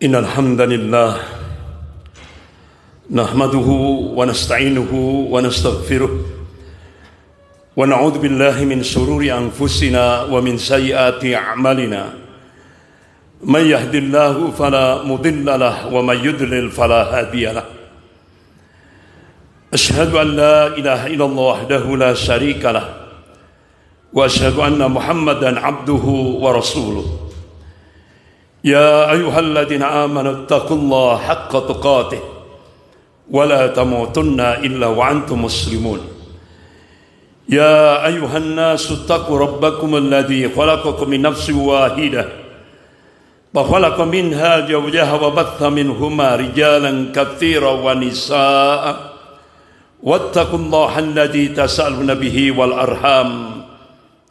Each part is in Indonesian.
Innal hamdalillah nahmaduhu wa nasta'inuhu wa nastaghfiruh wa na'udzu billahi min shururi anfusina wa min sayyiati a'malina. May yahdihillahu fala mudilla lahu wa may yudlil fala hadiya lahu. Asyhadu an la ilaha illallah wahdahu la syarika lahu wa asyhadu anna Muhammadan abduhu wa rasuluh. Ya ayyuhalladzina amanu taqullaha haqqa tuqatih wa la tamutunna illa wa antum muslimun. Ya ayyuhan nasu taqu rabbakum alladzi khalaqakum min nafsin wahidah wa khalaqa minha zawjaha wa batha minhuma rijalan katsiran wa nisaa'a wattaqullaha alladzi tasaaluna bihi wal arham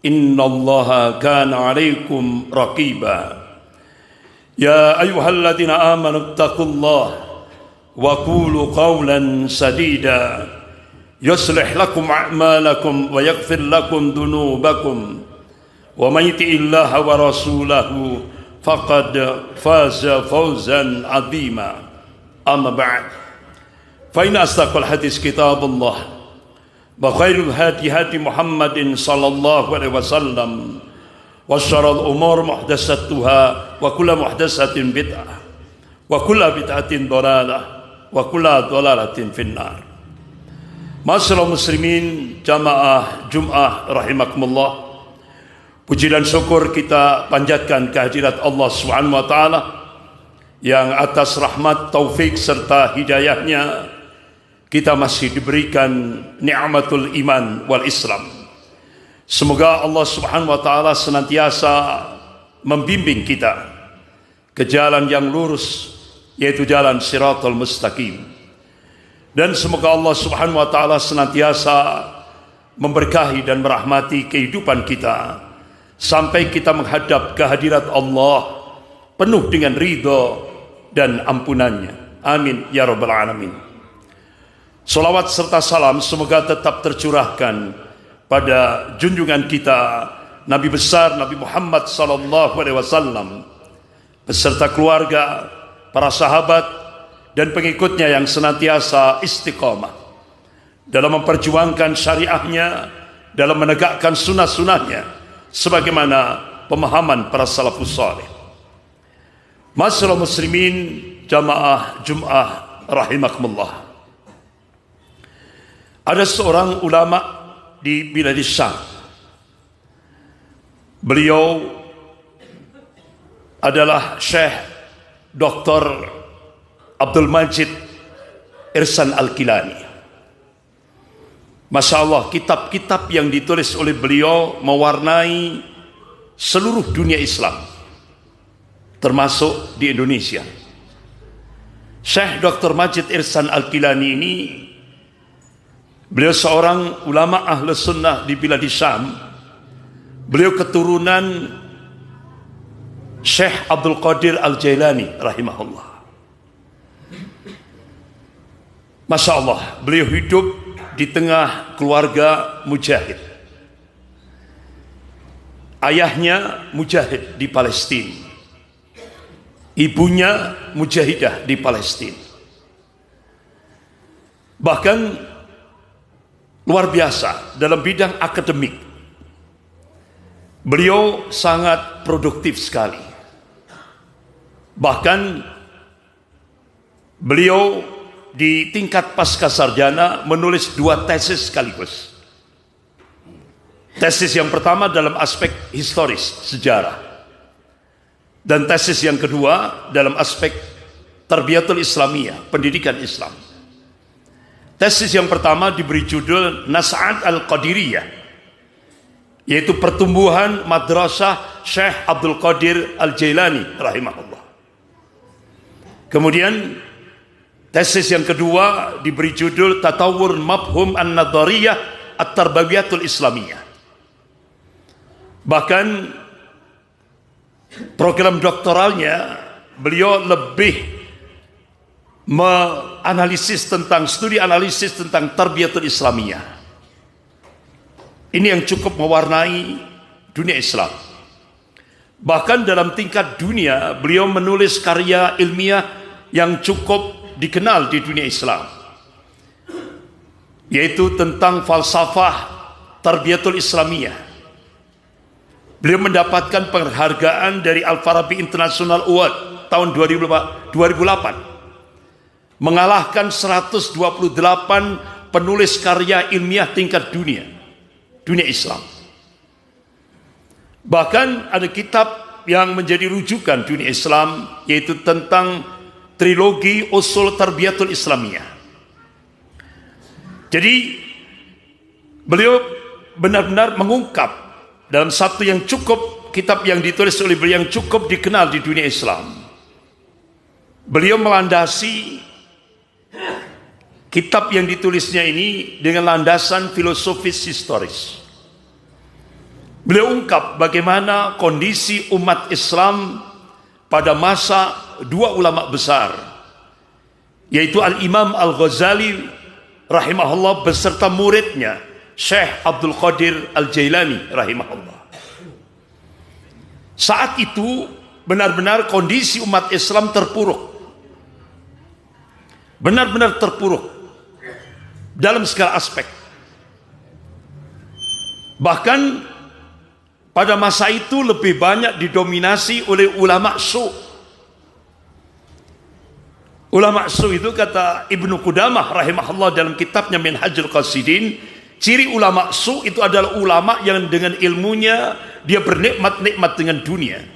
innallaha kana 'alaikum raqiba. Ya ayyuhalladzina amanu taqullaha wa qulu qawlan sadida yuslih lakum a'malakum wa yaghfir lakum dhunubakum wa may yuti'illaha wa rasulahu faqad faza fawzan 'azima. Amma ba'd, fa inna asdaqal hadis kitabullah wa khairul hadi hadi Muhammadin sallallahu alaihi wasallam wa syarrul umur muhdatsatuha wa kullu muhdatsatin bid'ah wa kullu bid'atin dhalalah wa kullu dhalalatin finnar. Ma'asyiral muslimin jamaah Jumat rahimakumullah, puji dan syukur kita panjatkan kehadirat Allah Subhanahu wa taala yang atas rahmat, taufik serta hidayahnya kita masih diberikan nikmatul iman wal Islam. Semoga Allah Subhanahu wa taala senantiasa membimbing kita ke jalan yang lurus, yaitu jalan Shiratal Mustaqim. Dan semoga Allah Subhanahu wa taala senantiasa memberkahi dan merahmati kehidupan kita sampai kita menghadap kehadirat Allah penuh dengan ridha dan ampunannya. Amin ya rabbal alamin. Salawat serta salam semoga tetap tercurahkan pada junjungan kita Nabi besar Nabi Muhammad sallallahu alaihi wasallam beserta keluarga, para sahabat dan pengikutnya yang senantiasa istiqamah dalam memperjuangkan syariahnya, dalam menegakkan sunnah-sunnahnya sebagaimana pemahaman para salafus saleh. Ma'asyiral muslimin jamaah Jumat rahimakumullah. Ada seorang ulama di Biladis Syam. Beliau adalah Syekh Dr. Abdul Majid Ihsan Al-Kilani. Masya Allah, kitab-kitab yang ditulis oleh beliau mewarnai seluruh dunia Islam, termasuk di Indonesia. Syekh Dr. Majid Ihsan Al-Kilani ini, beliau seorang ulama ahlu sunnah di Biladis Syam. Beliau keturunan Syekh Abdul Qadir Al-Jailani rahimahullah. Masya Allah, beliau hidup di tengah keluarga mujahid. Ayahnya mujahid di Palestina, ibunya mujahidah di Palestina. Bahkan luar biasa dalam bidang akademik, beliau sangat produktif sekali. Bahkan beliau di tingkat pasca sarjana menulis 2 tesis sekaligus. Tesis yang pertama dalam aspek historis, sejarah, dan tesis yang kedua dalam aspek tarbiyatul islamiyah, pendidikan Islam. Tesis yang pertama diberi judul Nas'at Al-Qadiriyah, yaitu pertumbuhan madrasah Syekh Abdul Qadir Al-Jailani rahimahullah. Kemudian tesis yang kedua diberi judul Tatawur Mafhum An-Nadhariyah At-Tarbawiyatul Islamiyah. Bahkan program doktoralnya beliau lebih studi analisis tentang tarbiyatul Islamiyah. Ini yang cukup mewarnai dunia Islam. Bahkan dalam tingkat dunia, beliau menulis karya ilmiah yang cukup dikenal di dunia Islam, yaitu tentang falsafah Tarbiyatul Islamiyah. Beliau mendapatkan penghargaan dari Al-Farabi International Award tahun 2008, mengalahkan 128 penulis karya ilmiah tingkat dunia Islam. Bahkan ada kitab yang menjadi rujukan dunia Islam, yaitu tentang trilogi usul Tarbiyatul Islamiyah. Jadi beliau benar-benar mengungkap dalam satu yang cukup, kitab yang ditulis oleh beliau yang cukup dikenal di dunia Islam. Beliau melandasi kitab yang ditulisnya ini dengan landasan filosofis historis. Beliau ungkap bagaimana kondisi umat Islam pada masa dua ulama besar, yaitu Al-Imam Al-Ghazali rahimahullah beserta muridnya Syekh Abdul Qadir Al-Jailani rahimahullah. Saat itu benar-benar kondisi umat Islam terpuruk, benar-benar terpuruk dalam segala aspek. Bahkan pada masa itu lebih banyak didominasi oleh ulama su. Ulama su itu, kata Ibnu Qudamah rahimahullah dalam kitabnya Minhajul Qasidin, ciri ulama su itu adalah ulama yang dengan ilmunya dia bernikmat-nikmat dengan dunia.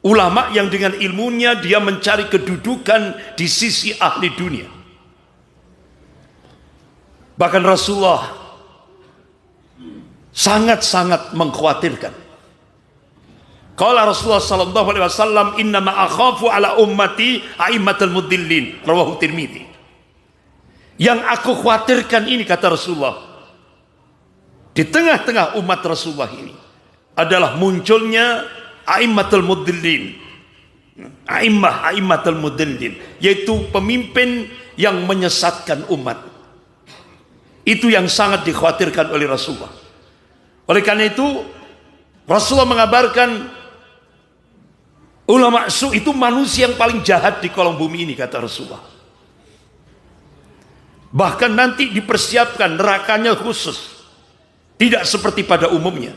Ulama yang dengan ilmunya dia mencari kedudukan di sisi ahli dunia. Bahkan Rasulullah sangat-sangat mengkhawatirkan. Qala Rasulullah sallallahu alaihi wasallam, "Inna ma akhafu ala ummati a'immatul mudillin." Rawahu Tirmidzi. Yang aku khawatirkan ini, kata Rasulullah, di tengah-tengah umat Rasulullah ini adalah munculnya a'immatul mudillin. A'immatul mudillin, yaitu pemimpin yang menyesatkan umat. Itu yang sangat dikhawatirkan oleh Rasulullah. Oleh karena itu Rasulullah mengabarkan ulama su itu manusia yang paling jahat di kolong bumi ini, kata Rasulullah. Bahkan nanti dipersiapkan nerakanya khusus, tidak seperti pada umumnya.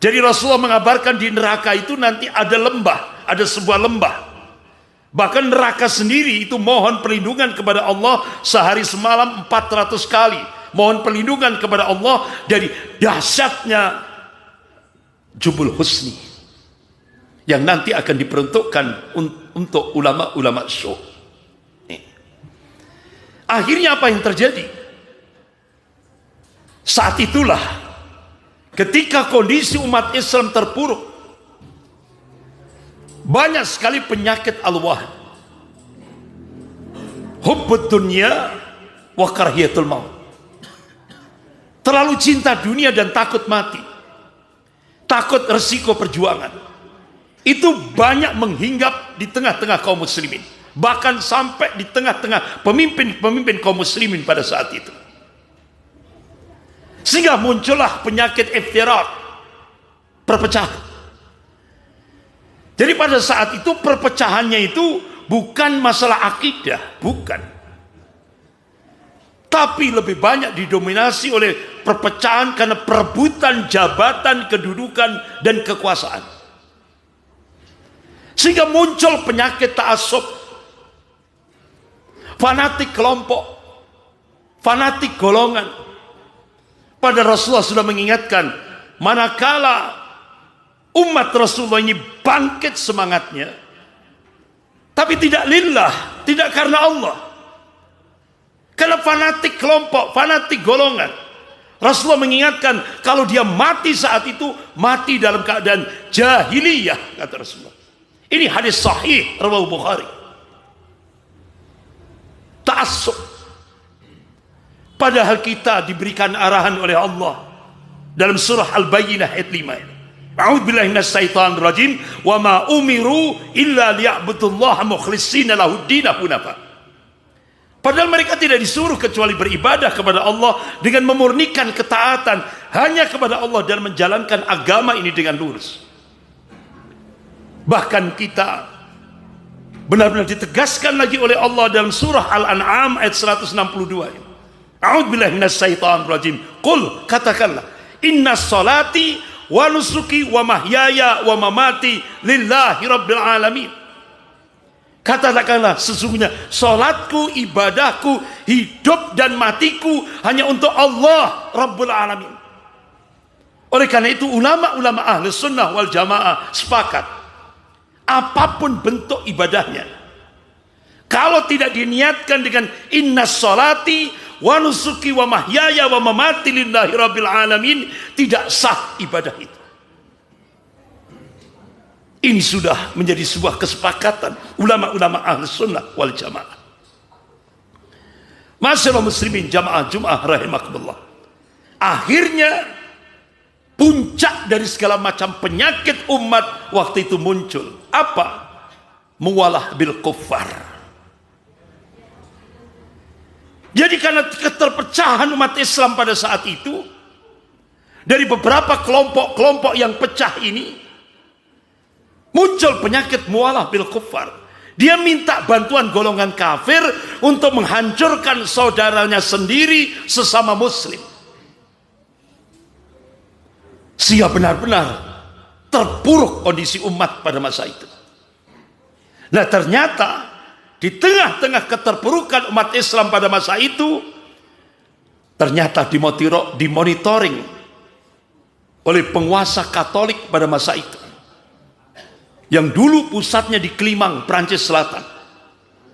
Jadi Rasulullah mengabarkan di neraka itu nanti ada lembah, ada sebuah lembah. Bahkan neraka sendiri itu mohon perlindungan kepada Allah sehari semalam 400 kali. Mohon perlindungan kepada Allah dari dahsyatnya Jubul Husni yang nanti akan diperuntukkan untuk ulama-ulama su. Akhirnya apa yang terjadi? Saat itulah ketika kondisi umat Islam terpuruk, banyak sekali penyakit al-wahn, hubbud dunya wa karahiyatul maut. Terlalu cinta dunia dan takut mati, takut resiko perjuangan, itu banyak menghinggap di tengah-tengah kaum muslimin, bahkan sampai di tengah-tengah pemimpin kaum muslimin pada saat itu. Sehingga muncullah penyakit iftirak, perpecahan. Jadi pada saat itu perpecahannya itu bukan masalah akidah, bukan, tapi lebih banyak didominasi oleh perpecahan karena perebutan jabatan, kedudukan, dan kekuasaan. Sehingga muncul penyakit ta'assub, fanatik kelompok, fanatik golongan. Pada Rasulullah sudah mengingatkan, manakala umat Rasulullah ini bangkit semangatnya, tapi tidak lillah, tidak karena Allah, karena fanatik kelompok, fanatik golongan. Rasulullah mengingatkan, kalau dia mati saat itu, mati dalam keadaan jahiliyah, kata Rasulullah. Ini hadis sahih riwayat Bukhari. Ta'assub, padahal kita diberikan arahan oleh Allah dalam surah Al-Bayyinah ayat 5. A'udzubillahi minasyaitonir rajim, wa ma umiru illa liya'budullaha mukhlishina lahuddin hunafa. Padahal mereka tidak disuruh kecuali beribadah kepada Allah dengan memurnikan ketaatan hanya kepada Allah dan menjalankan agama ini dengan lurus. Bahkan kita benar-benar ditegaskan lagi oleh Allah dalam surah Al-An'am ayat 162. A'udzubillahi minasyaitonir rajim. Qul, katakanlah, inna salati wa nusuki wa mahyaya wa mamati lillahi rabbil alamin. Katakanlah, sesungguhnya salatku, ibadahku, hidup dan matiku hanya untuk Allah Rabbul Alamin. Oleh karena itu ulama-ulama ahli sunnah wal jamaah sepakat, apapun bentuk ibadahnya, kalau tidak diniatkan dengan inna salati wa nusuki wa mahyaya wa mamati lillahi rabbil alamin, tidak sah ibadah itu. Ini sudah menjadi sebuah kesepakatan ulama-ulama ahli sunnah wal jamaah. Masyaallah muslimin jamaah Jum'ah rahimakumullah. Akhirnya puncak dari segala macam penyakit umat waktu itu muncul. Apa? Muwalah bil kuffar. Jadi karena keterpecahan umat Islam pada saat itu, dari beberapa kelompok-kelompok yang pecah ini, muncul penyakit muwalah bil kuffar. Dia minta bantuan golongan kafir untuk menghancurkan saudaranya sendiri sesama muslim. Sehingga benar-benar terpuruk kondisi umat pada masa itu. Nah ternyata di tengah-tengah keterpurukan umat Islam pada masa itu, ternyata dimonitoring oleh penguasa Katolik pada masa itu, yang dulu pusatnya di Klimang, Prancis Selatan.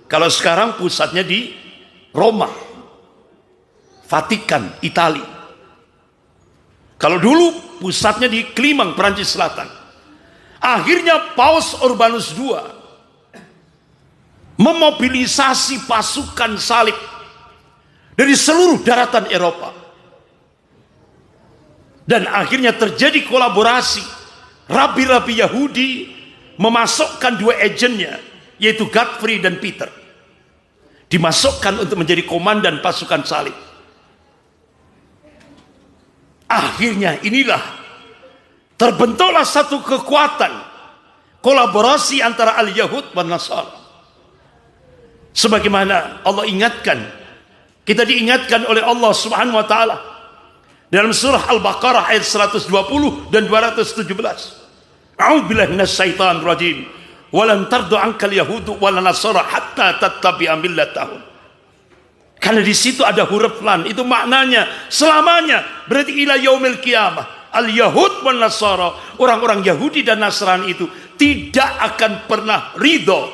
Kalau sekarang pusatnya di Roma, Vatikan, Itali. Kalau dulu pusatnya di Klimang, Prancis Selatan. Akhirnya Paus Urbanus II memobilisasi pasukan salib dari seluruh daratan Eropa. Dan akhirnya terjadi kolaborasi rabi-rabi Yahudi memasukkan dua agennya, yaitu Godfrey dan Peter, dimasukkan untuk menjadi komandan pasukan salib. Akhirnya inilah terbentuklah satu kekuatan kolaborasi antara al-Yahud dan Nasara. Sebagaimana Allah ingatkan, kita diingatkan oleh Allah Subhanahu wa taala dalam surah Al-Baqarah ayat 120 dan 217. A'udzubillahi minasyaitonir rajim. Walan tardu ankal yahudu wala nasara hatta tattabi'a millatahum. Karena di situ ada huruf lan, itu maknanya selamanya, berarti ila yaumil qiyamah. Al-Yahud wan Nasara, orang-orang Yahudi dan Nasrani itu tidak akan pernah ridho,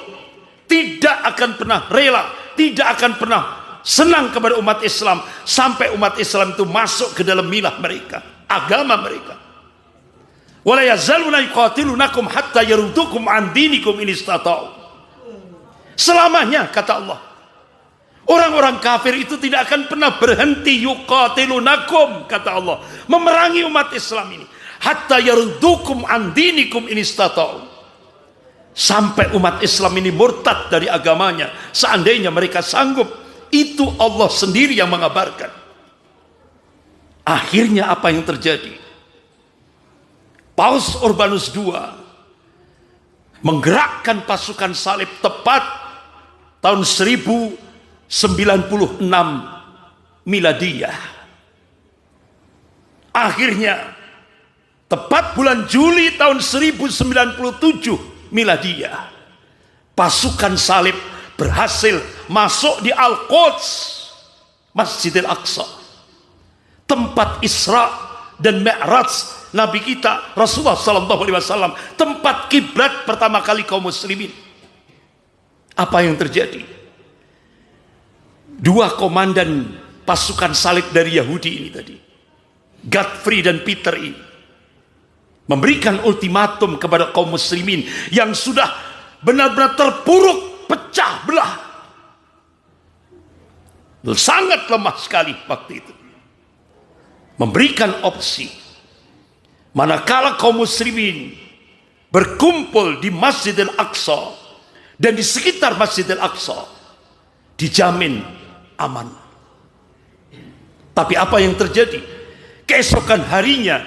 tidak akan pernah rela, tidak akan pernah senang kepada umat Islam sampai umat Islam itu masuk ke dalam milah mereka, agama mereka. Wala yazaluna yuqatilunakum hatta yaruddukum an dinikum in istata'u. Selamanya, kata Allah, orang-orang kafir itu tidak akan pernah berhenti, yuqatilunakum, kata Allah, memerangi umat Islam ini, hatta yaruddukum an dinikum in istata'u, sampai umat Islam ini murtad dari agamanya seandainya mereka sanggup. Itu Allah sendiri yang mengabarkan. Akhirnya apa yang terjadi? Paus Urbanus II menggerakkan pasukan salib tepat tahun 1096 miladiyah. Akhirnya tepat bulan Juli tahun 1097 miladiyah, pasukan salib berhasil masuk di Al-Quds, Masjidil Aqsa, tempat Isra dan Mi'raj Nabi kita Rasulullah sallallahu alaihi wasallam, tempat kiblat pertama kali kaum muslimin. Apa yang terjadi? Dua komandan pasukan salib dari Yahudi ini tadi, Godfrey dan Peter ini, memberikan ultimatum kepada kaum muslimin yang sudah benar-benar terpuruk, pecah belah, sangat lemah sekali waktu itu. Memberikan opsi, manakala kaum muslimin berkumpul di Masjidil Aqsa dan di sekitar Masjidil Aqsa, dijamin aman. Tapi apa yang terjadi? Keesokan harinya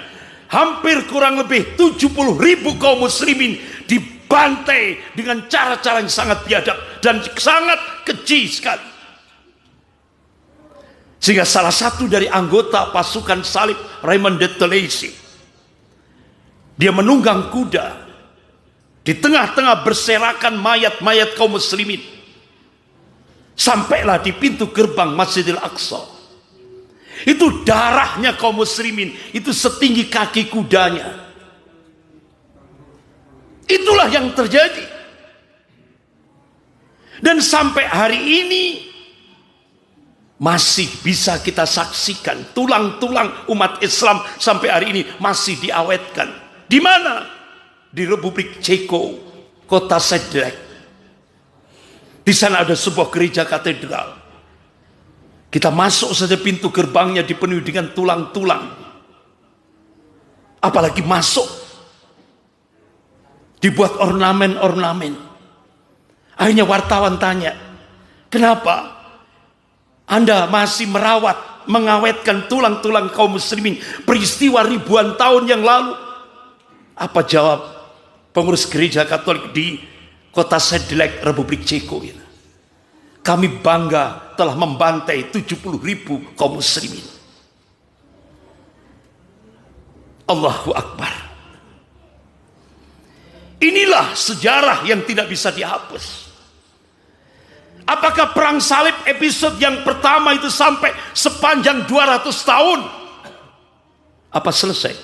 hampir kurang lebih 70.000 kaum muslimin dibantai dengan cara-cara yang sangat biadab dan sangat keji sekali. Sehingga salah satu dari anggota pasukan salib, Raymond de Tolède, dia menunggang kuda di tengah-tengah berserakan mayat-mayat kaum muslimin. Sampailah di pintu gerbang Masjidil Aqsa. Itu darahnya kaum muslimin, itu setinggi kaki kudanya. Itulah yang terjadi. Dan sampai hari ini masih bisa kita saksikan tulang-tulang umat Islam sampai hari ini masih diawetkan. Di mana? Di Republik Ceko, kota Sedlec. Di sana ada sebuah gereja katedral. Kita masuk saja pintu gerbangnya dipenuhi dengan tulang-tulang. Apalagi masuk dibuat ornamen-ornamen. Akhirnya wartawan tanya, kenapa Anda masih merawat, mengawetkan tulang-tulang kaum muslimin peristiwa ribuan tahun yang lalu? Apa jawab pengurus gereja Katolik di kota Sedlec, Republik Ceko ini? Kami bangga telah membantai 70.000 kaum muslimin. Allahu Akbar. Inilah sejarah yang tidak bisa dihapus. Apakah perang salib episode yang pertama itu sampai sepanjang 200 tahun? Apa selesai?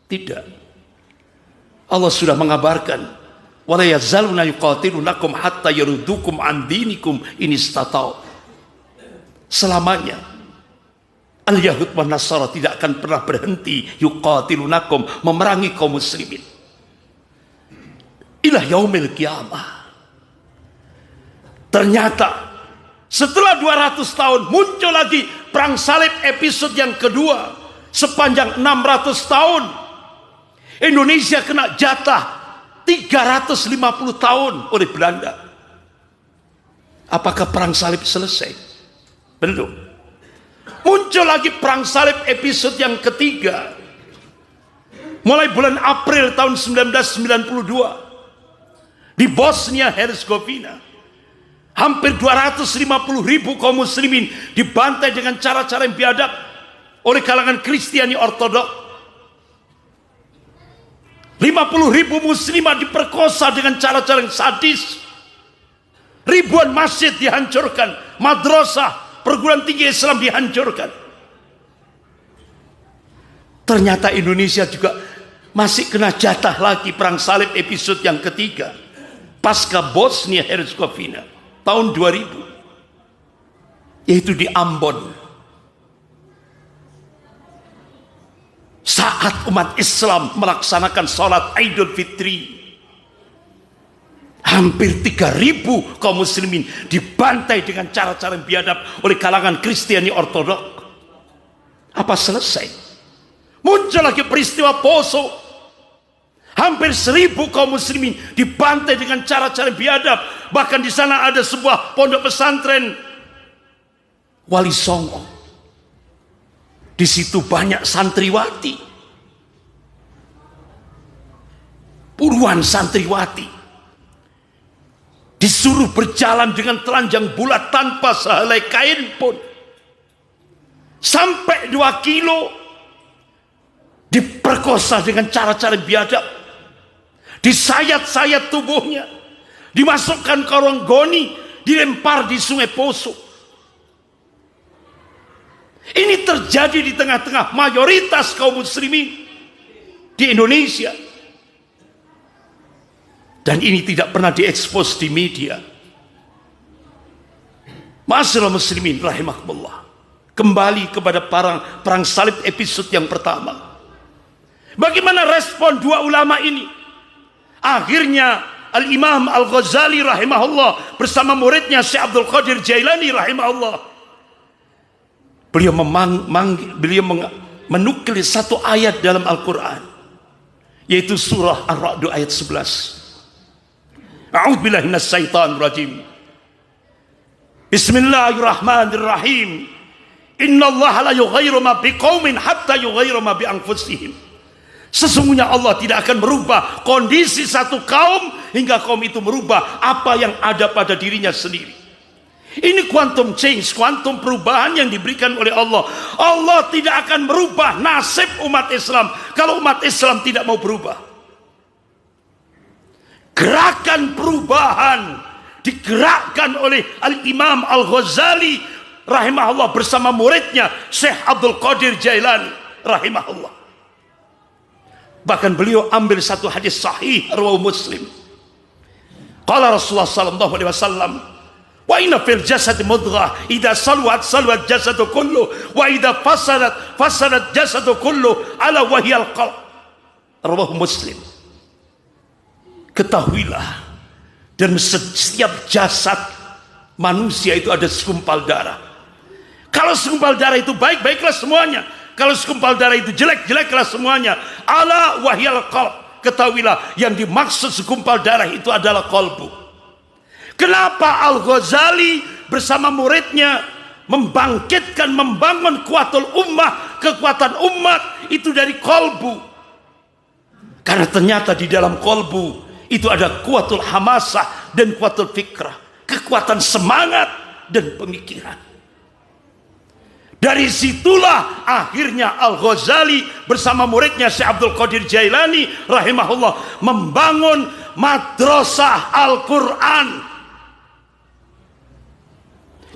Tidak. Allah sudah mengabarkan, wala yazaluna yuqatilunakum hatta yaruddukum an dinikum in istata'u. Selamanya al-Yahud wa Nasara tidak akan pernah berhenti yuqatilunakum, memerangi kaum muslimin ila yaumil qiyamah. Ternyata setelah 200 tahun muncul lagi perang salib episode yang kedua. Sepanjang 600 tahun Indonesia kena jatah 350 tahun oleh Belanda. Apakah perang salib selesai? Belum. Muncul lagi perang salib episode yang ketiga. Mulai bulan April tahun 1992 di Bosnia Herzegovina. Hampir 250.000 kaum muslimin dibantai dengan cara-cara yang biadab oleh kalangan Kristiani Ortodok. 50.000 muslimah diperkosa dengan cara-cara yang sadis. Ribuan masjid dihancurkan, madrasah, perguruan tinggi Islam dihancurkan. Ternyata Indonesia juga masih kena jatah lagi perang salib episode yang ketiga. Pasca Bosnia Herzegovina tahun 2000, yaitu di Ambon. Saat umat Islam melaksanakan sholat Idul Fitri, hampir 3.000 kaum muslimin dibantai dengan cara-cara yang biadab oleh kalangan Kristiani Ortodok. Apa selesai? Muncul lagi peristiwa Poso, hampir 1.000 kaum muslimin dibantai dengan cara-cara yang biadab. Bahkan di sana ada sebuah pondok pesantren Wali Songo. Di situ banyak santriwati, puluhan santriwati disuruh berjalan dengan telanjang bulat tanpa sehelai kain pun, sampai 2 kilo, diperkosa dengan cara-cara biadab, disayat-sayat tubuhnya, dimasukkan ke ruang goni, dilempar di Sungai Poso. Ini terjadi di tengah-tengah mayoritas kaum muslimin di Indonesia. Dan ini tidak pernah diekspos di media. Ma'asyiral muslimin rahimakumullah. Kembali kepada perang salib episode yang pertama. Bagaimana respon dua ulama ini? Akhirnya Al-Imam Al-Ghazali rahimahullah bersama muridnya Syekh Abdul Qadir Jailani rahimahullah, beliau menukil satu ayat dalam Al-Quran, yaitu surah Ar-Ra'd ayat 11. A'udzubillahi minasyaitonir rajim. Bismillahirrahmanirrahim. Innallaha la yughayyiru ma biqaumin hatta yughayyiru ma bi anfusihim. Sesungguhnya Allah tidak akan merubah kondisi satu kaum hingga kaum itu merubah apa yang ada pada dirinya sendiri. Ini quantum change, quantum perubahan yang diberikan oleh Allah. Allah tidak akan merubah nasib umat Islam kalau umat Islam tidak mau berubah. Gerakan perubahan digerakkan oleh Al-Imam Al-Ghazali rahimahullah bersama muridnya Syekh Abdul Qadir Jailani rahimahullah. Bahkan beliau ambil satu hadis sahih riwayat Muslim. Qala Rasulullah sallallahu alaihi wasallam, wa inna fil jasadi mudghah idza saluhat saluhat jasadu kullu wa idza fasadat fasadat jasadu kullu ala wa hiyal qalb. Riwayat Muslim. Ketahuilah, dan setiap jasad manusia itu ada segumpal darah. Kalau segumpal darah itu baik, baiklah semuanya. Kalau segumpal darah itu jelek, jeleklah semuanya. Ala wahyal qalb. Ketahuilah, yang dimaksud segumpal darah itu adalah qalbu. Kenapa Al-Ghazali bersama muridnya membangkitkan, membangun kuatul ummah, kekuatan umat itu dari qalbu? Karena ternyata di dalam qalbu itu ada kuatul hamasah dan kuatul fikrah, kekuatan semangat dan pemikiran. Dari situlah akhirnya Al-Ghazali bersama muridnya Syekh Abdul Qadir Jailani rahimahullah membangun madrasah Al-Quran.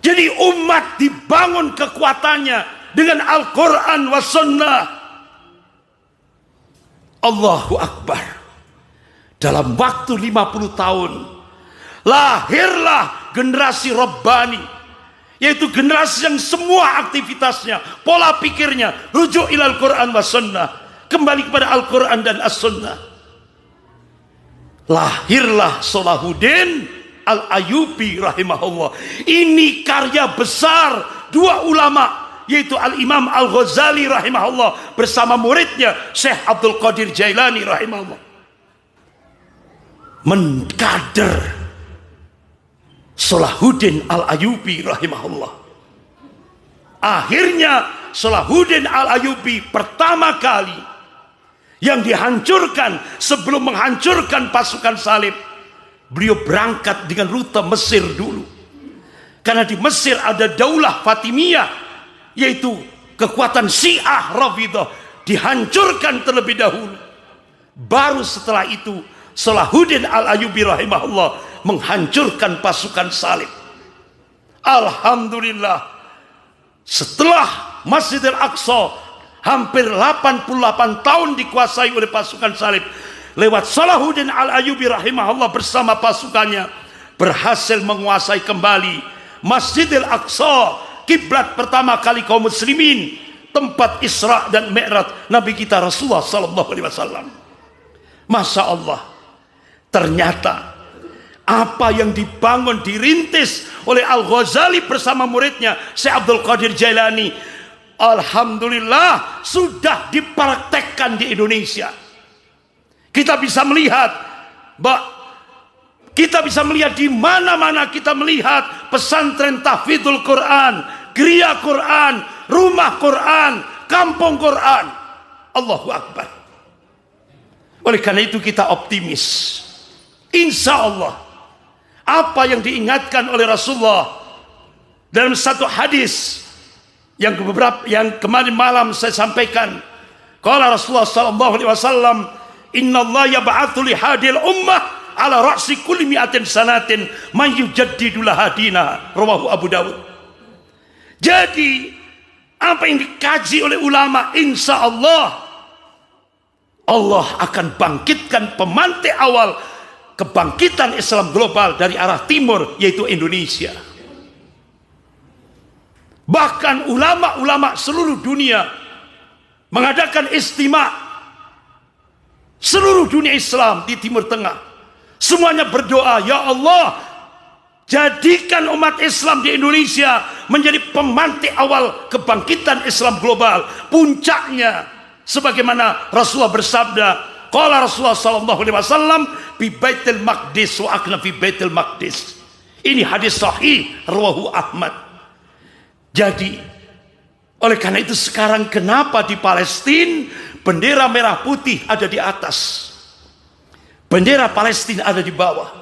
Jadi umat dibangun kekuatannya dengan Al-Quran was sunnah. Allahu Akbar. Dalam waktu 50 tahun lahirlah generasi Rabbani, yaitu generasi yang semua aktivitasnya, pola pikirnya rujuk ilal Quran was sunnah, kembali kepada Al-Quran dan As-Sunnah. Lahirlah Salahuddin Al-Ayyubi rahimahullah. Ini karya besar dua ulama, yaitu Al-Imam Al-Ghazali rahimahullah bersama muridnya Syekh Abdul Qadir Jailani rahimahullah, mengkader Salahuddin Al-Ayyubi rahimahullah. Akhirnya Salahuddin Al-Ayyubi pertama kali yang dihancurkan, sebelum menghancurkan pasukan salib, beliau berangkat dengan rute Mesir dulu. Karena di Mesir ada Daulah Fatimiyah, yaitu kekuatan Syiah Rafidah, dihancurkan terlebih dahulu. Baru setelah itu Salahuddin Al-Ayyubi rahimahullah menghancurkan pasukan salib. Alhamdulillah, setelah Masjidil Aqsa hampir 88 tahun dikuasai oleh pasukan salib, lewat Salahuddin Al-Ayyubi rahimahullah bersama pasukannya berhasil menguasai kembali Masjidil Aqsa, kiblat pertama kali kaum muslimin, tempat Isra dan Mi'raj Nabi kita Rasulullah sallallahu alaihi wasallam. Masya Allah, ternyata apa yang dibangun, dirintis oleh Al-Ghazali bersama muridnya Syekh Abdul Qadir Jailani, alhamdulillah sudah dipraktekkan di Indonesia. Kita bisa melihat, di mana-mana kita melihat pesantren tahfidzul Quran, geria Quran, rumah Quran, kampung Quran. Allahu Akbar. Oleh karena itu kita optimis, insya Allah apa yang diingatkan oleh Rasulullah dalam satu hadis yang kemarin malam saya sampaikan. Qala Rasulullah sallallahu alaihi wasallam, innallaha yab'atsu li hadil ummah ala ra'si kulli mi'atin sanatin man yujaddidu laha dinaha. Rawahu Abu Dawud. Jadi apa yang dikaji oleh ulama, insya Allah Allah akan bangkitkan pemantik awal kebangkitan Islam global dari arah timur, yaitu Indonesia. Bahkan ulama-ulama seluruh dunia mengadakan istimewa, seluruh dunia Islam di Timur Tengah semuanya berdoa, ya Allah, jadikan umat Islam di Indonesia menjadi pemantik awal kebangkitan Islam global. Puncaknya sebagaimana Rasulullah bersabda, qala Rasulullah sallallahu alaihi wasallam, bi Baitul Maqdis wa akna fi Baitul Maqdis. Ini hadis sahih rawahu Ahmad. Jadi oleh karena itu sekarang kenapa di Palestina bendera merah putih ada di atas, bendera Palestina ada di bawah?